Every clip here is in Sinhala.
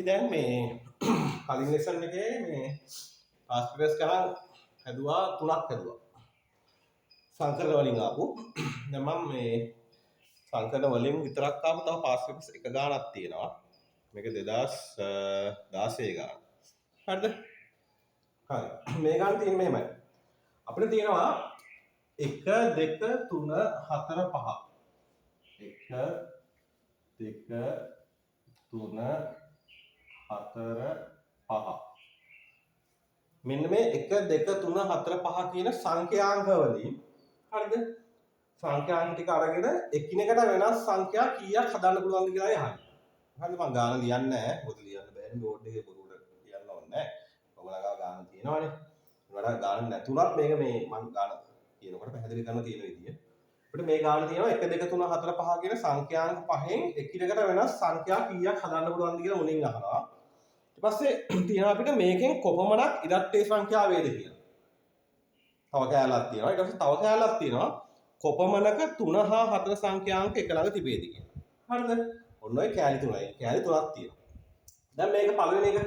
දැන් මේ කලින් ලෙසන් එකේ මේ පාස්පර්ස් ගණන් හැදුවා 3ක් හැදුවා. සංකරණ වලින් ආපු. දැන් මම මේ සංකරණ වලින් විතරක් ආපු තව පාස්පර්ස් එක ගාණක් තියෙනවා. මේක 2016 ගාණ. හරිද? හරි. මේ ගාණ තියෙන්නේ මෙහෙමයි. අපිට තියෙනවා 1 2 3 4 5. 1 2 3 4 5. මෙන්න මේ 1 2 3 4 5 කියන සංඛ්‍යාංක වලින් හරිද? සංඛ්‍යාංක ටික අරගෙන එකිනෙකට වෙනස් සංඛ්‍යා කීයක් හදන්න පුළුවන්ද කියලා අහන්නේ. හරිද? මම ගාන ලියන්නේ නැහැ. මොකද ලියන්න බෑනේ බෝඩ් එකේ බොරුවට ලියන්න ඕනේ නැහැ. ඔයගොල්ලෝ ගාන තියෙනවනේ. ඒකට ගාන නැතුණත් මේක මේ මම ගාන කියනකොට පැහැදිලි කරන්න තියෙන විදිය. අපිට මේ ගාන තියෙනවා 1 2 3 4 5 කියන සංඛ්‍යාංක පහෙන් එකිනෙකට වෙනස් සංඛ්‍යා කීයක් හදන්න පුළුවන්ද කියලා මුලින් අහනවා. ඊට පස්සේ තියෙනවා අපිට මේකෙන් කොපමණක් ඉරට්ටේ සංඛ්‍යා වේද කියලා. තව කෑල්ලක් තියෙනවා. ඊට පස්සේ තව කෑල්ලක් තියෙනවා කොපමණක 3 හා 4 සංඛ්‍යාංක එක ළඟ තිබේද කියලා. හරිද? ඔන්න ඔය කෑලි තුනයි. කෑලි තුනක් තියෙනවා. දැන් මේක පළවෙනි එක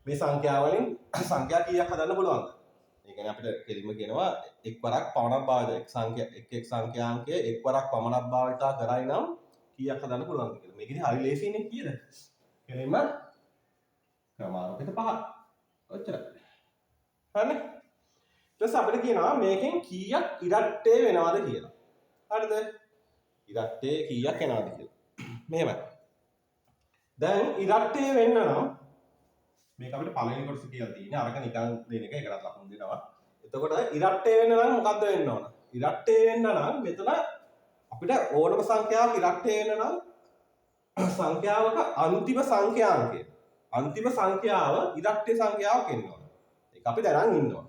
මේ සංඛ්‍යා වලින් සංඛ්‍යා කීයක් හදන්න පුළුවන්ද? ඒ කියන්නේ අපිට කෙලින්ම කියනවා එක්වරක් පමණක් භාවිත එක් සංඛ්‍යාංකය එක්වරක් පමණක් භාවිතා කරයි නම් කීයක් හදන්න පුළුවන්ද කියලා. මේකෙදි හරි ලේසියිනේ කීයද? කෙලින්ම ක්‍රමානුකූල 5. ඔච්චරයි. හරිනේ? ඊට පස්සේ අපිට කියනවා මේකෙන් කීයක් ඉරට්ටේ වෙනවද කියලා. හරිද? ඉරට්ටේ කීයක් එනවද කියලා. මෙහෙමයි. දැන් ඉරට්ටේ වෙන්න නම් මේක අපිට පළවෙනි කොටස කියලා තියෙන්නේ අරක නිකන් දෙන එක ඒකට ලකුණු දෙනවා. එතකොට ඉරට්ටේ වෙන්න නම් මොකද්ද වෙන්න ඕන? ඉරට්ටේ වෙන්න නම් මෙතන අපිට ඕනම සංඛ්‍යාවක ඉරට්ටේ වෙන්න නම් සංඛ්‍යාවක අන්තිම සංඛ්‍යාංකය අන්තිම සංඛ්‍යාව ඉරට්ටේ සංඛ්‍යාවක් එන්න ඕන. ඒක අපි දැනන් ඉන්නවා.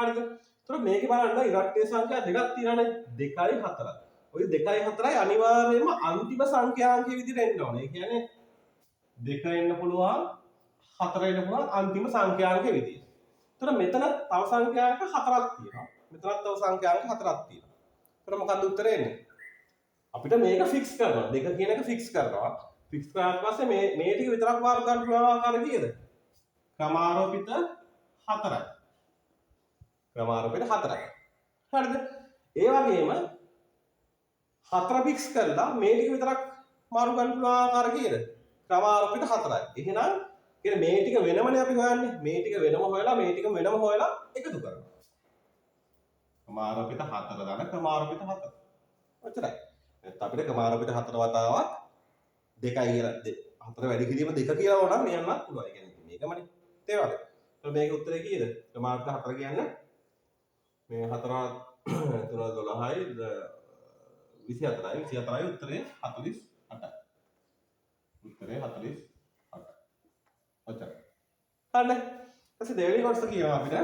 හරිද? එතකොට මේකේ බලන්න ඉරට්ටේ සංඛ්‍යා දෙකක් තියෙනවානේ 2යි 4යි. ওই 2යි 4යි අනිවාර්යයෙන්ම අන්තිම සංඛ්‍යාංකයේ විදිහට එන්න ඕනේ. ඒ කියන්නේ 2 එන්න පුළුවන් 4 එන්න පුළුවන් අන්තිම සංඛ්‍යාංකයේ විදිහට. එතකොට මෙතන තව සංඛ්‍යාංක 4ක් තියෙනවා. මෙතනත් තව සංඛ්‍යාංක 4ක් තියෙනවා. එතකොට මොකක්ද උත්තරේ එන්නේ? අපිට මේක ෆික්ස් කරනවා. 2 කියන එක ෆික්ස් කරනවා. ෆික්ස් කරාට පස්සේ මේ ටික විතරක් වාර ගන්න පුළුවන් ආකාරය කීයද? ක්‍රමාරෝපිත 4යි. ක්‍රමාරෝපිත 4යි. හරිද? ඒ වගේම 4 ෆික්ස් කරලා මේ ටික විතරක් මාරු ගන්න පුළුවන් ආකාරය කීයද? ක්‍රමාරෝපිත 4යි. එහෙනම් කියන්නේ මේ ටික වෙනමනේ අපි හොයන්නේ. මේ ටික වෙනම හොයලා මේ ටික වෙනම හොයලා එකතු කරනවා. ක්‍රමාරෝපිත 4 දාන ක්‍රමාරෝපිත 4. ඔච්චරයි. නැත්නම් අපිට ක්‍රමාරෝපිත 4 වතාවක් 2යි කියලා 4 වැඩි කිරීම 2 කියලා වුණා මෙයන්වත් පුළුවන්. ඒ කියන්නේ මේකමනේ. තේරෙනවද? එතකොට මේකේ උත්තරේ කීයද? ක්‍රමාරෝපිත 4 කියන්නේ මේ 4 3 12යි 24යි 24යි උත්තරේ 48යි. උත්තරේ 48යි. ඔච්චරයි. හරිනේ. ඊපස්සේ දෙවෙනි කොටස කියනවා අපිට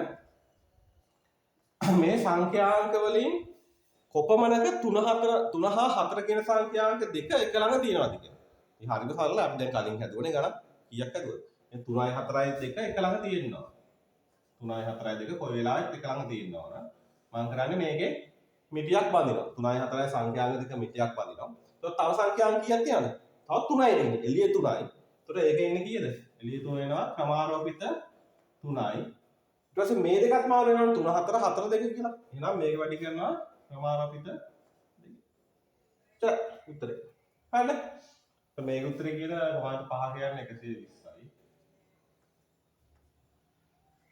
මේ සංඛ්‍යාංක වලින් කොපමණක 3 හා 4 කියන සංඛ්‍යාංක දෙක එක ළඟ තියෙනවද කියලා. මේ හරියම සරලයි. අපි දැන් කලින් හැදුවනේ ගණන් කීයක් හැදුවද? මේ 3යි 4යි දෙක එක ළඟ තියෙනවා. 3යි 4යි දෙක කොයි වෙලාවෙත් එක ළඟ තියෙනවා. මම කරන්නේ මේකේ මිටියක් බඳිනවා. 3යි 4යි සංඛ්‍යාංක දෙක මිටියක් බඳිනවා. ඒතකොට තව සංඛ්‍යාංක කීයක් තියෙනවද? තව 3යි දෙන්නේ. එළියේ 3යි. ඒතකොට ඒකේ ඉන්නේ කීයද? එළියේ 3 වෙනවා ක්‍රමාරෝපිත 3යි. ඊට පස්සේ මේ දෙකත් මාරු වෙනවා 3 4 4 2 කියලා. එහෙනම් මේක වැඩි කරනවා ක්‍රමාරෝපිත 2. උත්තරේ. හරිද? මේක උත්තරේ කියලා කොහොමද 5 කියන්නේ 120යි.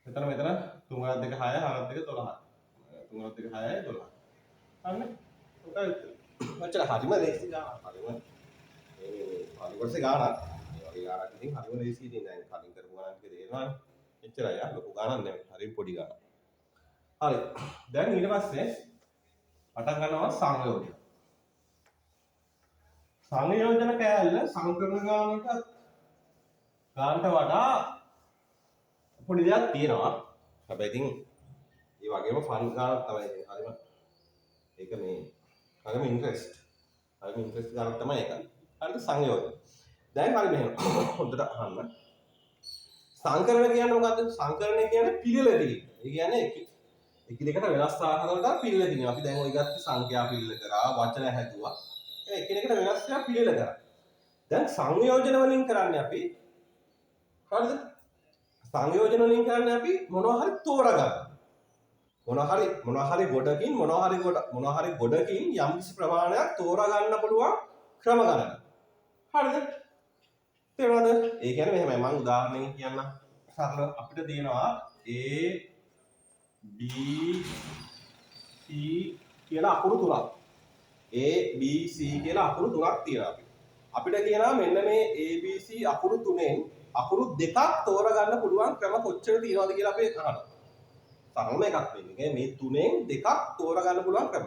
මෙතන 3 2 6 4 2 12. 3 2 6යි 12. හරිනේ? ඔකයි උත්තරේ. මචං හරිම ලේසි ගානක්. හරිම මේ පරිවර්තේ ගානක්. මේ වගේ ගානක් ඉතින් හරිම ලේසි ඉතින් දැන් කලින් කරපු ගානක් ටික තේරෙනවානේ. එච්චරයි ආ ලොකු ගානක් නෙමෙයි. හරිම පොඩි ගානක්. හරි. දැන් ඊට පස්සේ පටන් ගන්නවා සංයෝජන. සංයෝජන කෑල්ල සංකරණ ගානට වඩා පොඩි දෙයක් තියෙනවා. හැබැයි ඉතින් ඒ වගේම ෆන් ගානක් තමයි ඉතින් හරිම ඒක මේ හරිම ඉන්ට්‍රෙස්ට්. හරිම ඉන්ට්‍රෙස්ට් ගානක් තමයි ඒක. හරිද සංයෝජන. දැන් හරි මෙහෙම හොඳට අහන්න. සංකරණ කියන්නේ මොකද්ද? සංකරණය කියන්නේ පිළිල කිරීම. ඒ කියන්නේ එකිනෙකට වෙනස් ආකාරවලට පිළිල කිරීම. අපි දැන් ඔය ගත්ත සංඛ්‍යා පිළිල කරා, වචන හැදුවා. ඒ එකිනෙකට වෙනස් කරලා පිළිල කරා. දැන් සංයෝජන වලින් කරන්නේ අපි හරිද? සංයෝජන වලින් කරන්නේ අපි මොනවා හරි තෝරගන්න. මොනවා හරි ගොඩකින් යම් කිසි ප්‍රමාණයක් තෝරගන්න පුළුවන් ක්‍රම ගණන. හරිද? තේරුණාද? ඒ කියන්නේ මෙහෙමයි මම උදාහරණයක් කියන්නම්. සරල අපිට තියෙනවා A B C කියලා අකුරු තුනක්. A B C කියලා අකුරු තුනක් තියෙනවා අපිට. අපිට කියනවා මෙන්න මේ A B C අකුරු තුනෙන් අකුරු දෙකක් තෝරගන්න පුළුවන් ක්‍රම කොච්චර තියෙනවද කියලා අපි අහනවා. සරලම එකක් වෙන්නේ. මේ තුනෙන් දෙකක් තෝරගන්න පුළුවන් ක්‍රම.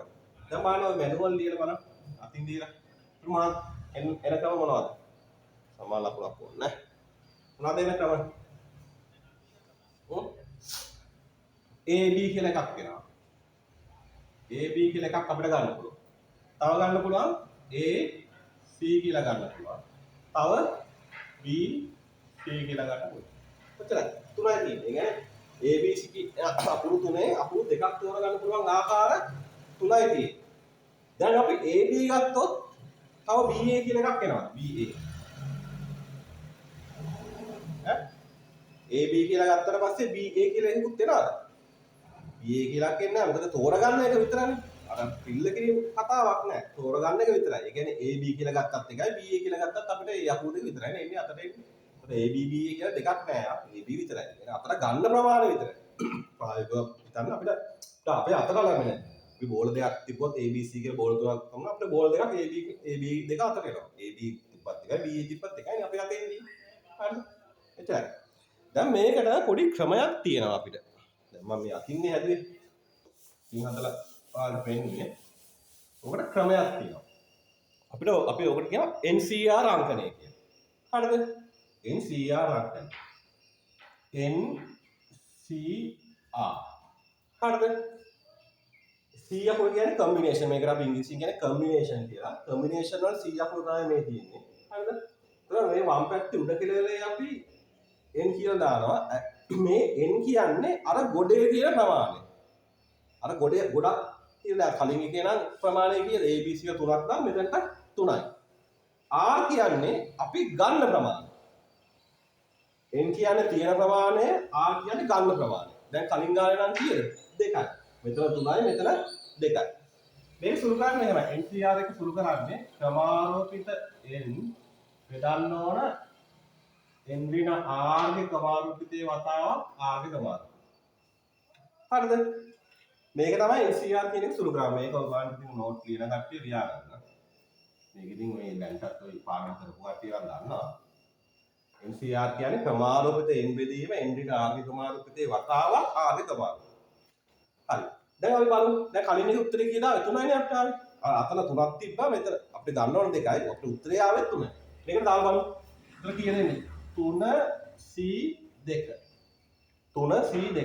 දැන් බලන්න මැනුවල් ලියලා බලන්න. අතින් දීලා. මොනවද? එන ක්‍රම මොනවද? සමාන ලකුණක් ඕනේ නේ. මොනවද එන ක්‍රම? A B කියලා එකක් වෙනවා. A B කියලා එකක් අපිට ගන්න පුළුවන්. තව ගන්න පුළුවන් A C කියලා ගන්න පුළුවන්. තව B C කියලා ගන්න පුළුවන්. කොච්චරද? තුනයි තියෙන්නේ. ඒ කියන්නේ A B C අකුරු තුනේ අකුරු දෙකක් තෝරගන්න පුළුවන් ආකාර තුනයි තියෙන්නේ. දැන් අපි A B ගත්තොත් තව BA කියලා එකක් එනවා. BA. ඈ AB කියලා ගත්තට පස්සේ BA කියලා එකකුත් එනවාද? BA කියලා කියන්නේ නැහැ. මොකද තෝරගන්න එක විතරනේ. අර පිල්ල කිරීම කතාවක් නෑ. තෝරගන්න එක විතරයි. ඒ කියන්නේ AB කියලා ගත්තත් එකයි BA කියලා ගත්තත් අපිට ඒ අකුරු දෙක විතරයි නේ එන්නේ අතට එන්නේ. මොකද AB BA කියලා දෙකක් නෑ. AB විතරයි. ඒ අතට ගන්න ප්‍රමාණය විතරයි. ප්‍රායෝගිකව හිතන්න අපිට අපේ අතට ළඟ නෑ. අපි බෝල දෙකක් තිබ්බොත් ABC කියලා බෝල තුනක් තමයි අපිට බෝල දෙකක් AB දෙක අතට එනවා. AB තිබ්බත් එකයි BA තිබ්බත් එකයි අපේ අතේ ඉන්නේ. හරිද? එච්චරයි. දැන් මේකට පොඩි ක්‍රමයක් තියෙනවා අපිට. දැන් මම මේ අතින්නේ හැදුවේ. ඉතින් හදලා පාඩම පෙන්නේ. ඔකට ක්‍රමයක් තියෙනවා. අපි ඔකට කියනවා NCR අංකණය කියලා. හරිද? NCR අංකණය. NCR. හරිද? C අකුර කියන්නේ කම්බිනේෂන්. මේකට අපි ඉංග්‍රීසියෙන් කියන්නේ කම්බිනේෂන් කියලා. කම්බිනේෂන් වල C අකුර තමයි මේ තියෙන්නේ. හරිද? ඒතර මේ වම් පැත්තේ උඩ කෙළවරේ අපි n කියලා දානවා. මේ n කියන්නේ අර ගොඩේ තියෙන ප්‍රමාණය. අර ගොඩක් කියලා කලින් එකේ නම් ප්‍රමාණය කියලා ABC එක 3ක් නම් මෙතනට 3යි. R කියන්නේ අපි ගන්න ප්‍රමාණය. n කියන්නේ තියෙන ප්‍රමාණය, R කියන්නේ ගන්න ප්‍රමාණය. දැන් කලින් ගානේ නම් කීයද? 2යි. මෙතන 3යි, මෙතන 2යි. මේක සුළු කරන්නේ එහෙමයි. NCR එක සුළු කරන්නේ ක්‍රමාරෝපිත n බෙදන්න ඕන n ඍණ r ගේ ක්‍රමාරූපිතයේ වතාවක් r ගේ ක්‍රමාරූපිතය. හරිද? මේක තමයි NCR කියන එක සුළු කරන්නේ. මේක ඔයගොල්ලන් ඉතින් නෝට් ලියන කට්ටිය ලියා ගන්න. මේක ඉතින් මේ දැන්ටත් ඔය පාඩම් කරපු කට්ටිය නම් දන්නවා. NCR කියන්නේ ක්‍රමාරූපිත n බෙදීම n ඍණ r ගේ ක්‍රමාරූපිතයේ වතාවක් r ගේ ක්‍රමාරූපිතය. හරි. දැන් අපි බලමු. දැන් කලින් එක උත්තරේ කියලා ආවේ 3යිනේ අපිට ආවේ. අතන 3ක් තිබ්බා. මෙතන අපිට ගන්න ඕන 2යි. අපිට උත්තරේ ආවේ 3යි. මේකට දාලා බලමු. උත්තර කියන්නේ 3C2 3C2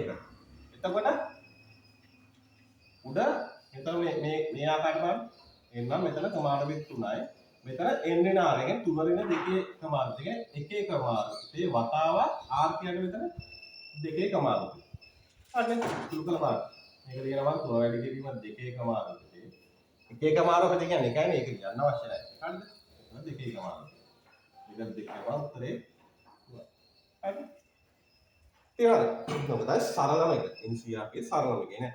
එතකොට උඩ එතන මේ ආකාරයට බලන්න එන්නම් මෙතන ක්‍රමාරූපිත 3යි මෙතන n ඍණ r එකෙන් 3 ඍණ 2 ක්‍රමාරූපිතය එකේ ක්‍රමාරූපිතේ වතාවක් r කියන්නේ මෙතන දෙකේ ක්‍රමාරූපිතය හරිද සුළු කළ බලන්න මේක ලියනවා 3 වැඩි කිරීම දෙකේ ක්‍රමාරූපිතේ එකේ ක්‍රමාරූපිතය කියන්නේ එකයිනේ ඒක කියන්න අවශ්‍ය නැහැ හරිද එතන දෙකේ ක්‍රමාරූපිතය දෙක දෙකම උත්තරේ හරි තේරෙනවද? ඔක තමයි සරලම එක. NCR ගේ සරලම එක නේ.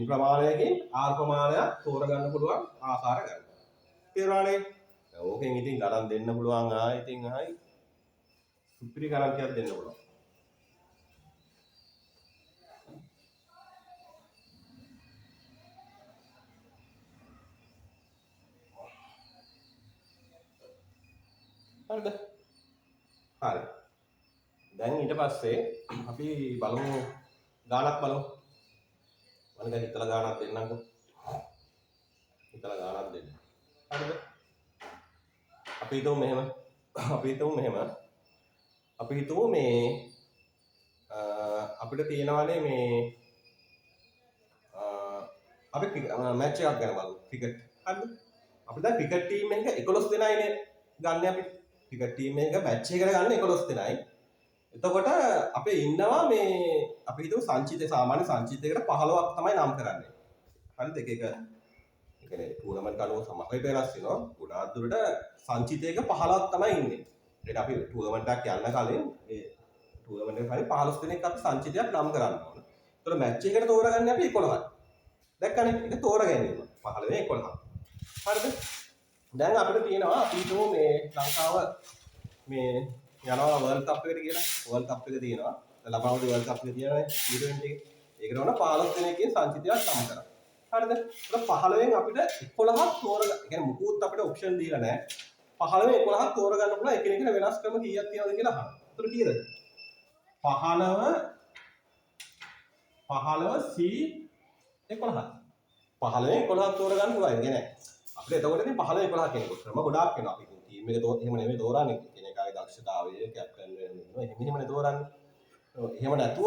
n ප්‍රමාණයකින් r ප්‍රමාණයක් තෝරගන්න පුළුවන් ආකාර ගන්න. තේරුණානේ? ඕකෙන් ඉතින් ගණන් දෙන්න පුළුවන් ඉතින් සුපිරි ගණන් ටිකක් දෙන්න පුළුවන්. හරිද? හරි. දැන් ඊට පස්සේ අපි බලමු ගානක් බලමු. මම දැන් හිතලා ගානක් දෙන්නම්කෝ. හිතලා ගානක් දෙන්න. හරිද? අපි හිතමු මෙහෙම. අපි හිතමු මේ අපිට තියෙනවානේ මේ අපි මැච් එකක් ගැන බලමු. ක්‍රිකට්. හරිද? අපි දැන් ක්‍රිකට් ටීම් එක 11 දෙනායිනේ ගන්න අපි. ක්‍රිකට් ටීම් එක මැච් එකට ගන්න 11 දෙනායි. එතකොට අපේ ඉන්නවා මේ අපි හිතමු සංචිතය සාමාන්‍ය සංචිතයකට 15ක් තමයි නම් කරන්නේ. හරිද? එක ඒ කියන්නේ ටූර්නමන්ට් අනුව සමහරවිට වෙනස් වෙනවා. ගොඩාක් දුරට සංචිතයක 15ක් තමයි ඉන්නේ. ඒක අපි ටූර්නමන්ට් එකක් යන්න කලින් ඒ ටූර්නමන්ට් එක හරිය 15 දිනක් අපි සංචිතයක් නම් කරන්න ඕන. ඒතකොට මැච් එකකට තෝරගන්නේ අපි 11යි. දැක්කනේ? ඒක තෝරගැනීම. 15 11. හරිද? දැන් අපිට තියෙනවා අපි හිතමු මේ ලංකාව මේ යනවා වර්ල්ඩ් කප් එකට කියලා. වර්ල්ඩ් කප් එක තියෙනවා. ලබනවදී වර්ල්ඩ් කප් එක තියෙනවානේ T20 එකේ. ඒකට ඕන 15 දිනකින් සංචිතයක් නම් කරන්න. හරිද? ඒක 15න් අපිට 11ක් තෝරගන්න. ඒ කියන්නේ මුකුත් අපිට ඔප්ෂන් දීලා නැහැ. 15 11ක් තෝරගන්න පුළුවන් එකිනෙකට වෙනස් ක්‍රම කීයක් තියෙනවද කියලා අහනවා. ඒතර කීයද? 15 C 11. 15 11ක් තෝරගන්න පුළුවන්. ඒ කියන්නේ අපිට එතකොට ඉතින් 15 11 කෙනෙකුට ක්‍රම ගොඩාක් වෙනවා. අපි ටීම් එක එහෙම නෙමෙයි තෝරන්නේ. කෙනෙක්ගේ දක්ෂතාවය, කැප්ටන් වෙනවා. එහෙම තෝරන්නේ. එහෙම නැතුව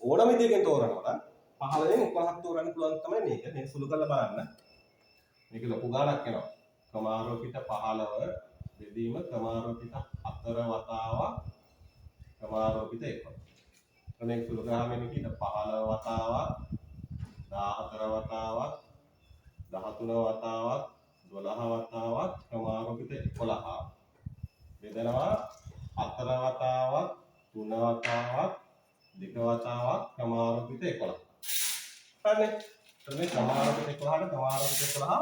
ඕනම විදියකින් තෝරනවා නම් 15න් 11ක් තෝරන්න පුළුවන් තමයි මේක. මේ සුළු කරලා බලන්න. මේක ලොකු ගාණක් එනවා. ක්‍රමාරෝපිත 15 බෙදීම ක්‍රමාරෝපිත 4 වතාවක් ක්‍රමාරෝපිත 1. මේක සුළු කරාම මේක 15 වතාවක් 14 වතාවක් 13 වතාවක් 12 වතාවක් ක්‍රමාරෝපිත 11 බෙදනවා 4 වතාවක් 3 වතාවක් 2 වතාවක් ක්‍රමාරෝපිත 11. හරිනේ. එතන මේ ක්‍රමාරෝපිත 11ට ක්‍රමාරෝපිත 11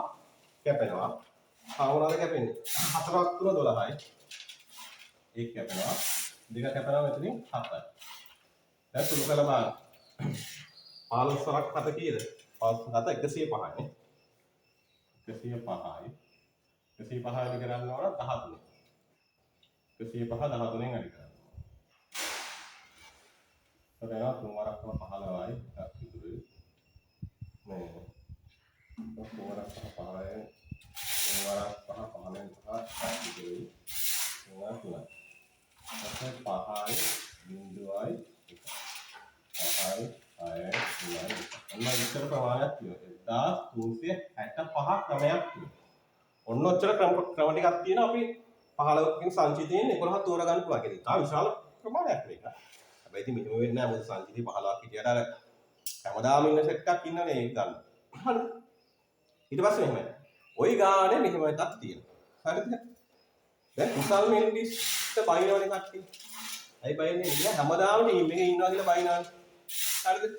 කැපෙනවා. ආවරාද කැපෙන්නේ 4ක් 3 12යි. ඒක කැපෙනවා. දෙක කැපෙනවා මෙතනින් 7යි. දැන් සුළු කළ බලන්න. 15ක් 7 කීයද? 15 7 105යි. 105යි. 105 අඩි කරන්න ඕන 13. 105 13න් අඩි කරන්න. එතන 3 වරක් 15යි. එකක් ඉතුරුයි. මේ 3 වරක් 15යි. 3 වරක් 15න් 5 එකක් ඉතුරුයි. 3 3යි. ඊට 5යි බිඳුවයි 5යි 6යි 3යි. ඔන්න ඉතර ප්‍රමාණයක් තියෙනවා. 1365 ක්‍රමයක් තියෙනවා. ඔන්න ඔච්චර ක්‍රම ටිකක් තියෙනවා අපි 15කින් සංචිතයෙන් 11 තෝරගන්න පුළුවන් කියලා. තා විශාල ප්‍රමාණයක් මේක. හැබැයි ඉතින් මෙහෙම වෙන්නේ නැහැ. මොකද සංචිතේ 15ක් හිටියට අර හැමදාම ඉන්න සෙට් එකක් ඉන්නනේ ඒක ගන්න. හරිද? ඊට පස්සේ මෙහෙමයි. ওই ගානේ මෙහෙම එකක් තියෙනවා. හරිද? දැන් කුසල් මෙන්ඩිස්ට බයිනවනේ කට්ටිය. ඇයි බයින්නේ? නිකන් හැමදාම ටීම් එකේ ඉන්නවා කියලා බයිනවනේ. හරිද?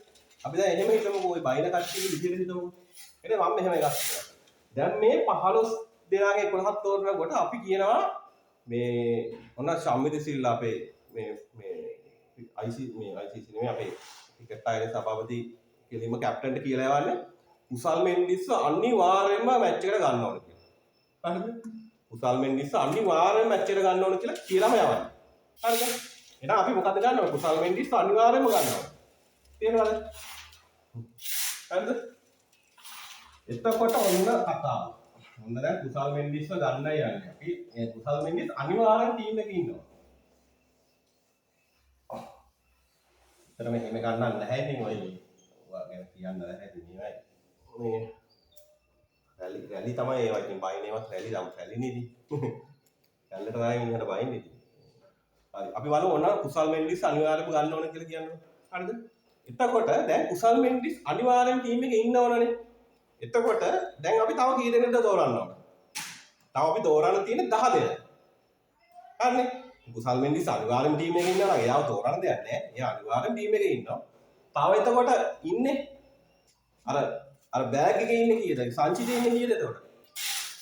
අපි දැන් එහෙම හිතමුකෝ ওই බයින කට්ටියගේ විදියට හිතමුකෝ. එතන මම මෙහෙම එකක් කියනවා. දැන් මේ 15 දෙනාගේ 11ක් තෝරනකොට අපි කියනවා මේ ඔන්න ශම්මිත සිල්ලා අපේ මේ ICC නෙමෙයි අපේ ක්‍රිකට් අයගේ සභාපති කෙලින්ම කැප්ටන්ට කියලා යවන්නේ කුසල් මෙන්ඩිස්ව අනිවාර්යයෙන්ම මැච් එකට ගන්න ඕන කියලා. හරිද? කුසල් මෙන්ඩිස්ව අනිවාර්යයෙන්ම මැච් එකට ගන්න ඕන කියලා කියලාම යවන්නේ. හරිද? එහෙනම් අපි මොකද ගන්න ඕන? කුසල් මෙන්ඩිස්ව අනිවාර්යයෙන්ම ගන්න ඕන. තේරෙනවද? හරිද? එතකොට ඔන්න කතාව. ඔන්න දැන් කුසල් මෙන්ඩිස්ව ගන්නයි යන්නේ. අපි මේ කුසල් මෙන්ඩිස් අනිවාර්යෙන් ටීම් එකේ ඉන්නවා. එතන මෙහෙම ගන්නන්න නැහැ ඉතින් ඔය ගැන කියන්න නැහැ ඉතින් මේ රැලි තමයි ඒවා ඉතින් බයිනේවත් රැලිනේ ඉතින්. කැලලට ගාගෙන ඉන්නට බයින්නේ ඉතින්. හරි අපි බලමු ඔන්න කුසල් මෙන්ඩිස් අනිවාර්යයෙන්ම ගන්න ඕන කියලා කියනවා. හරිද? එතකොට දැන් කුසල් මෙන්ඩිස් අනිවාර්යෙන් ටීම් එකේ ඉන්නවනේ. එතකොට දැන් අපි තව කී දෙනෙක්ද තෝරන්න ඕන? තව අපි තෝරන්න තියෙන්නේ 10 දෙනෙක්. හරිනේ? කුසල් මෙන්ඩිස් අනිවාර්යෙන් ටීම් එකේ ඉන්නවා. එයාව තෝරන්න දෙයක් නැහැ. එයා අනිවාර්යෙන් ටීම් එකේ ඉන්නවා. තව එතකොට ඉන්නේ අර බෑග් එකේ ඉන්නේ කීයද? සංචිතේ ඉන්නේ කීයද එතකොට?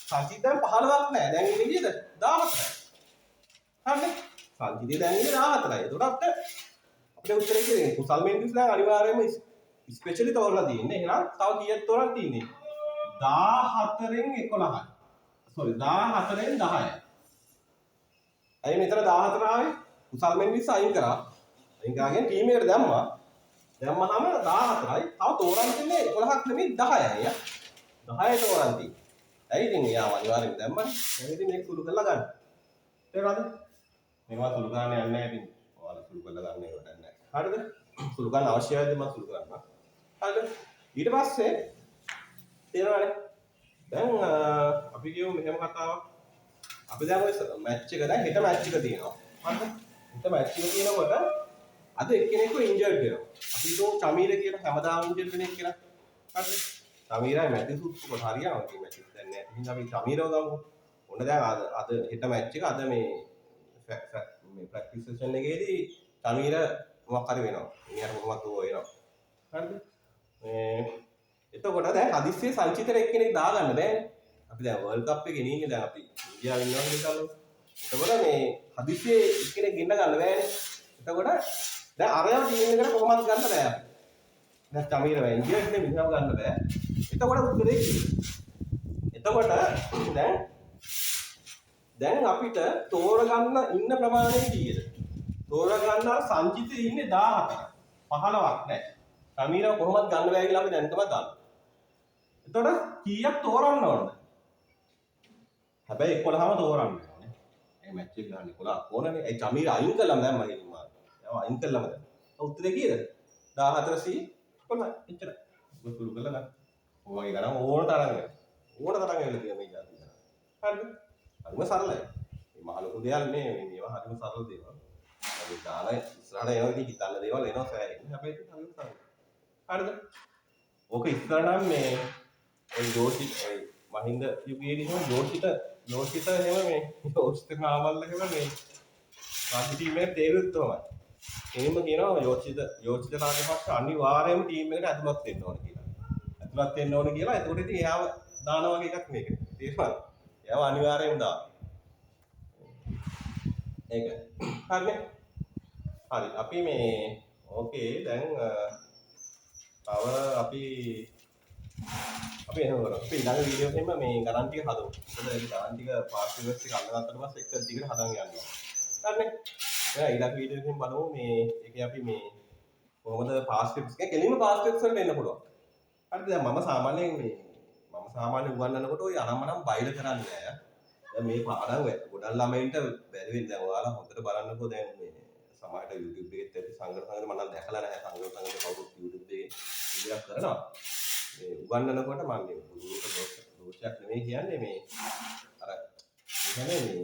සංචිත දැන් 15ක් නැහැ. දැන් ඉන්නේ කීයද? 14යි. හරිනේ? සංචිතේ දැන් ඉන්නේ 14යි. එතකොට අපිට උත්තරේ කියන්නේ කුසල් මෙන්ඩිස් දැන් අනිවාර්යයෙන්ම ස්පෙෂලි තෝරලා තියෙන්නේ. එහෙනම් තව කීයක් තෝරන්න තියෙන්නේ? 14න් 11යි. සෝරි 14න් 10යි. අය මෙතන 14 ආවේ කුසල් මෙන්ඩිස් අයින් කරා. අයින් කරාගෙන ටීම් එකට දැම්මා. දැම්මහම 14යි. තව තෝරන්න තියෙන්නේ 11ක් නෙමෙයි 10යි. 10යි තෝරන්න තියෙන්නේ. ඇයි ඉතින් එයා අනිවාර්යෙන් දැම්මනේ. එහෙනම් ඉතින් මේක සුළු කරලා ගන්න. තේරුණාද? මේවා සුළු ගන්න යන්නේ නැහැ ඉතින්. ඔයාලා සුළු කරලා ගන්න ඒකට නැහැ. හරිද? සුළු ගන්න අවශ්‍යයිද මම සුළු කරන්න. හරිද? ඊට පස්සේ තේරෙනවනේ. දැන් අපි කියමු මෙහෙම කතාවක්. අපි දැන් ඔය මැච් එක දැන් හෙට මැච් එක තියෙනවා. හරිද? හෙට මැච් එක තියෙනකොට අද එක්කෙනෙක්ව ඉන්ජර්ඩ් වෙනවා. අපි හිතමු චමීර කියලා හැමදාම ඉන්ජර්ඩ් වෙන එක කියලා. හරිද? චමීරයි මැතිසුත් කොට හරියනවා මේ මැච් එක දැන් නෑ. ඉතින් අපි චමීරව ගමු. ඔන්න දැන් අද හෙට මැච් එක අද මේ ප්‍රැක්ටිස් සෙෂන් එකේදී සමීර මොකක් හරි වෙනවා. මිනිහට කොහොමද ඕව වෙනවා. හරිද? එතකොට දැන් හදිස්සියේ සංචිතර එක්කෙනෙක් දාගන්න බෑනේ. අපි දැන් වර්ල්ඩ් කප් එකේ ඉන්නේ දැන් අපි ඉන්දියාවේ ඉන්නවා කියලා. එතකොට මේ හදිස්සියේ එක්කෙනෙක් ගෙන්න ගන්න බෑනේ. එතකොට දැන් අරයව ටීම් එකට කොහොමද ගන්න බෑ අපි. දැන් සමීර වෙයි ඉන්දියාවේ ඉන්නේ මිනිහව ගන්න බෑ. එතකොට උත්තරේ කිව්වේ. එතකොට දැන් අපිට තෝරගන්න ඉන්න ප්‍රමාණය කීයද? තෝරගන්න සංචිතේ ඉන්නේ 14ක්. 15ක් නෑ. සමීරව කොහොමද ගන්න බෑ කියලා අපි දැන් තමයි දන්නේ. එතකොට කීයක් තෝරන්න ඕනද? හැබැයි 11ම තෝරන්න ඕනේ. මේ මැච් එක ගන්න 11ක් ඕනනේ. ඒ සමීර අයින් කළාම දැන් මම හිතුවා. ඒව අයින් කළාම දැන්. උත්තරේ කීයද? 14 11 එච්චරයි. ඔය සුළු කළා නේද? ඔයගේ ගණන් ඕන තරම් වෙනවා. ඕන තරම් වෙලා තියෙනවා මේ જાති. හරිද? හරිම සරලයි. මේ මහ ලොකු දෙයක් නේ මේවා හරිම සරල දේවල්. අපි දාලා ඉස්සරහට එනවා ඉතින් හිතන්න දේවල් එනවා සෑහෙන්න. හැබැයි ඒක හරිම සරලයි. හරිද? ඕක ඉස්සර නම් මේ ඔය ජෝෂි ඔය මහින්ද යුගයේදී නම් ජෝෂිත එහෙම මේ ජෝෂිත නාමල් එහෙම මේ රාජ්‍ය ටීම් එකේ තේරුත් තමයි. එහෙම කියනවා යෝෂිත රාජපක්ෂ අනිවාර්යයෙන්ම ටීම් එකට ඇතුළත් වෙන්න ඕන කියලා. ඇතුළත් වෙන්න ඕන කියලා. එතකොට ඉතින් එයාව දානවා වගේ එකක් මේක. තේරුණාද? එයාව අනිවාර්යයෙන්ම දාන්න. ඒක. හරිනේ. හරි. අපි මේ ඕකේ දැන් තව අපි එහෙම කරමු. අපි ඊළඟ වීඩියෝ එකෙම මේ ගණන් ටික හදමු. මොකද ඒ ගණන් ටික පාස් රිවර්ස් එක අල්ලගත්තට පස්සේ එක දිගට හදන් යනවා. හරිනේ. එහෙනම් ඊළඟ වීඩියෝ එකෙන් බලමු මේ ඒකේ අපි මේ කොහොමද පාස් ටිප්ස් එක කෙලින්ම පාස් ටිප්ස් වලට එන්න පුළුවන්. හරිද? දැන් මම සාමාන්‍ය උගන්වනකොට ඔය අනම්මනම් බයිල කරන්නේ නෑ. දැන් මේ පාඩම් ගොඩක් ළමයින්ට බැරි වෙන්නේ දැන් ඔයාලා හොඳට බලන්නකෝ දැන් මේ සමහරට YouTube එකෙත් ඇති සංග්‍රහ සංග්‍රහ මම නම් දැකලා නැහැ සංග්‍රහ සංග්‍රහ කවුරුත් YouTube එකේ විදියක් කරනවා. මේ උගන්වනකොට මම මේ දෝෂයක් නෙමෙයි කියන්නේ මේ අර කියන්නේ මේ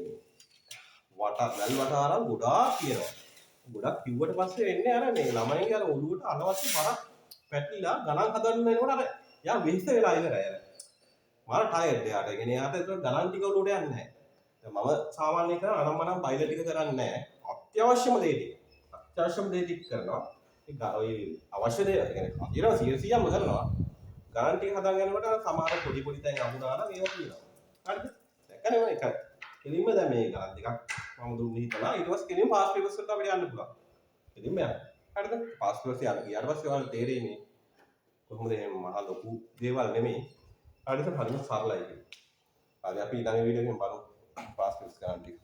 වැල් වටාරම් ගොඩාක් කියනවා. ගොඩක් කිව්වට පස්සේ වෙන්නේ අර මේ ළමයින්ගේ අර ඔළුවට අනවශ්‍ය බරක් පැටලිලා ගණන් හදන්න වෙනකොට අර යා වෙහෙස වෙලා ඉවරයි අර. මාර ටයර්ඩ් එයාට. ඒ කියන්නේ එයාට ඒක ගණන් ටික ඔළුවට යන්නේ නැහැ. දැන් මම සාමාන්‍ය කරන අනම්මනම් බයිල ටික කරන්නේ නැහැ. අත්‍යවශ්‍යම දේ ටික කරනවා. ඒ ඔය අවශ්‍ය දේ කියන්නේ අදිනවා 100%ක්ම කරනවා. ගණන් ටික හදාගෙන යනකොට සමහර පොඩි තැන් අඳුනා නම් ඒවා කියනවා. හරිද? දැක්කනේ මම එකයි. කෙලින්ම දැන් මේ ගණන් දෙකක් මම දුන්නේ හිතලා ඊට පස්සේ කෙලින්ම පාස් පේපර්ස් වලට අපිට යන්න පුළුවන්. කෙලින්ම යන්න. හරිද? පාස් පේපර්ස් යන්න ගියාට පස්සේ ඔයාලට තේරෙයි මේ කොහොමද මේ මහා ලොකු දේවල් නෙමෙයි. හරිද? හරිම සරලයි. හරි අපි ඊළඟ වීඩියෝ එකෙන් බලමු පාස් පේපර්ස් ගණන් ටික.